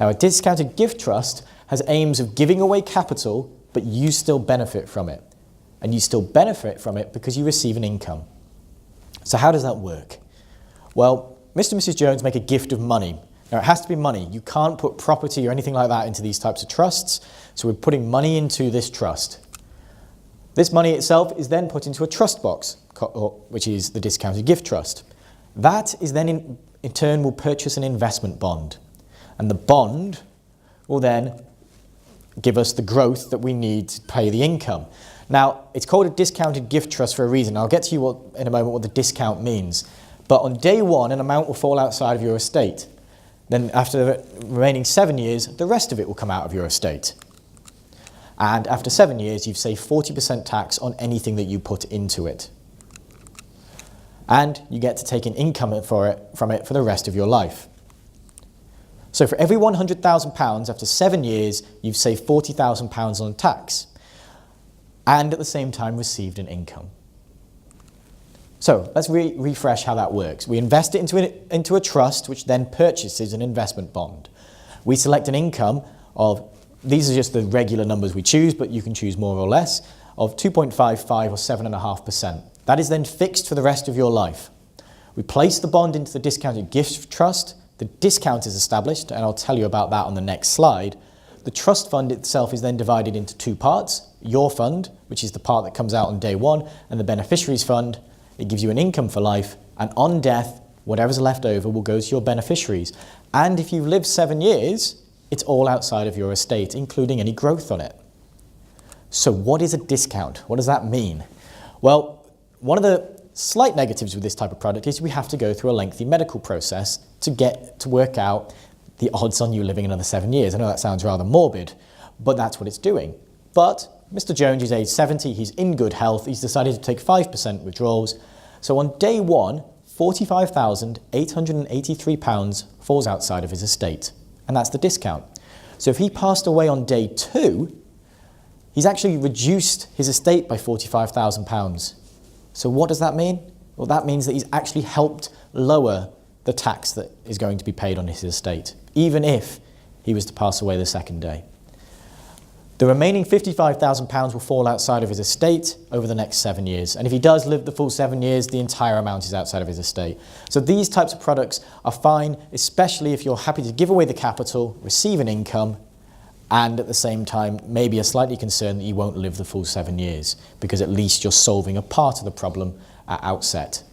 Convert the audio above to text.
Now, a discounted gift trust has aims of giving away capital, but you still benefit from it. And you still benefit from it because you receive an income. So how does that work? Well, Mr. and Mrs. Jones make a gift of money. Now, it has to be money. You can't put property or anything like that into these types of trusts. So we're putting money into this trust. This money itself is then put into a trust box, which is the discounted gift trust. That is then in turn will purchase an investment bond. And the bond will then give us the growth that we need to pay the income. Now, it's called a discounted gift trust for a reason. I'll get to you in a moment what the discount means. But on day one, an amount will fall outside of your estate. Then after the remaining 7 years, the rest of it will come out of your estate. And after 7 years, you've saved 40% tax on anything that you put into it. And you get to take an income from it for the rest of your life. So for every £100,000, after 7 years, you've saved £40,000 on tax. And at the same time received an income. So let's refresh how that works. We invest it into a trust, which then purchases an investment bond. We select an income of, these are just the regular numbers we choose, but you can choose more or less, of 2.55 or 7.5%. That is then fixed for the rest of your life. We place the bond into the discounted gift trust. The discount is established, and I'll tell you about that on the next slide. The trust fund itself is then divided into two parts. Your fund, which is the part that comes out on day one, and the beneficiaries fund. It gives you an income for life, and on death, whatever's left over will go to your beneficiaries. And if you've lived 7 years, it's all outside of your estate, including any growth on it. So what is a discount? What does that mean? Well, one of the slight negatives with this type of product is we have to go through a lengthy medical process to work out the odds on you living another 7 years. I know that sounds rather morbid, but that's what it's doing. But Mr. Jones is age 70, he's in good health, he's decided to take 5% withdrawals. So on day one, £45,883 falls outside of his estate, and that's the discount. So if he passed away on day two, he's actually reduced his estate by £45,000. So what does that mean? Well, that means that he's actually helped lower the tax that is going to be paid on his estate, even if he was to pass away the second day. The remaining £55,000 will fall outside of his estate over the next 7 years. And if he does live the full 7 years, the entire amount is outside of his estate. So these types of products are fine, especially if you're happy to give away the capital, receive an income, and at the same time, maybe are slightly concerned that you won't live the full 7 years, because at least you're solving a part of the problem at outset.